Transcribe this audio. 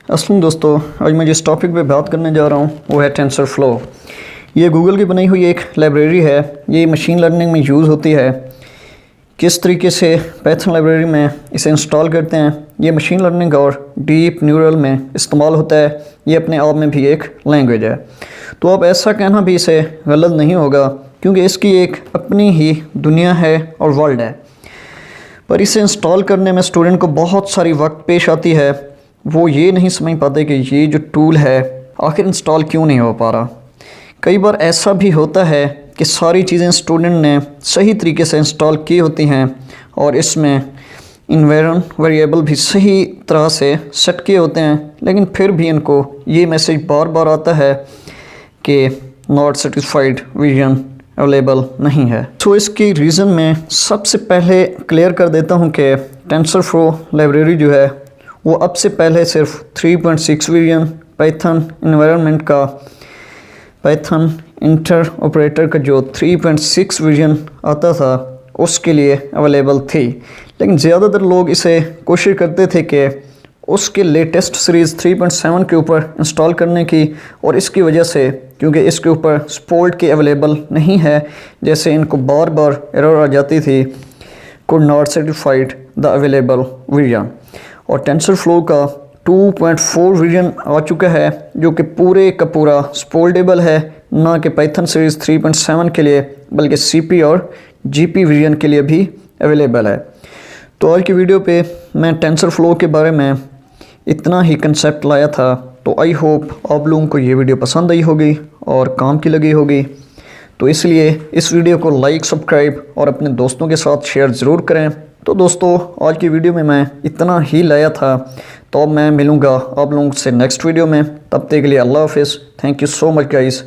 अस्सलाम दोस्तों, आज मैं जिस टॉपिक पे बात करने जा रहा हूँ वो है टेंसर फ्लो। ये गूगल की बनाई हुई एक लाइब्रेरी है। ये मशीन लर्निंग में यूज़ होती है। किस तरीके से पाइथन लाइब्रेरी में इसे इंस्टॉल करते हैं, ये मशीन लर्निंग और डीप न्यूरल में इस्तेमाल होता है। ये अपने आप में भी एक लैंग्वेज है। तो अब ऐसा कहना भी इसे गलत नहीं होगा, क्योंकि इसकी एक अपनी ही दुनिया है और वर्ल्ड है। पर इसे इंस्टॉल करने में स्टूडेंट को बहुत सारी वक्त पेश आती है। वो ये नहीं समझ पाते कि ये जो टूल है आखिर इंस्टॉल क्यों नहीं हो पा रहा। कई बार ऐसा भी होता है कि सारी चीज़ें स्टूडेंट ने सही तरीके से इंस्टॉल की होती हैं और इसमें इन्वायरमेंट वेरिएबल भी सही तरह से सेट किए होते हैं, लेकिन फिर भी इनको ये मैसेज बार बार आता है कि नॉट सेटिस्फाइड विजन अवेलेबल नहीं है। तो इसकी रीज़न मैं सबसे पहले क्लियर कर देता हूँ कि टेंसर फ्लो लाइब्रेरी जो है वो अब से पहले सिर्फ 3.6 वर्जन पाइथन इन्वायरमेंट का, पाइथन इंटर ऑपरेटर का जो 3.6 वर्जन आता था उसके लिए अवेलेबल थी। लेकिन ज़्यादातर लोग इसे कोशिश करते थे कि उसके लेटेस्ट सीरीज़ 3.7 के ऊपर इंस्टॉल करने की, और इसकी वजह से क्योंकि इसके ऊपर सपोर्ट की अवेलेबल नहीं है, जैसे इनको बार बार एरर आ जाती थी, could not certified the available version. और टेंसर फ्लो का 2.4 वर्जन आ चुका है जो कि पूरे का पूरा सपोर्टेबल है, ना कि पाइथन सीरीज़ 3.7 के लिए बल्कि सीपी और जीपी वर्जन के लिए भी अवेलेबल है। तो आज की वीडियो पे मैं टेंसर फ्लो के बारे में इतना ही कंसेप्ट लाया था। तो आई होप आप लोगों को ये वीडियो पसंद आई होगी और काम की लगी होगी। तो इसलिए इस वीडियो को लाइक, सब्सक्राइब और अपने दोस्तों के साथ शेयर ज़रूर करें। तो दोस्तों, आज की वीडियो में मैं इतना ही लाया था। तो अब मैं मिलूँगा आप लोगों से नेक्स्ट वीडियो में। तब तक के लिए अल्लाह हाफिज़। Thank you so much guys.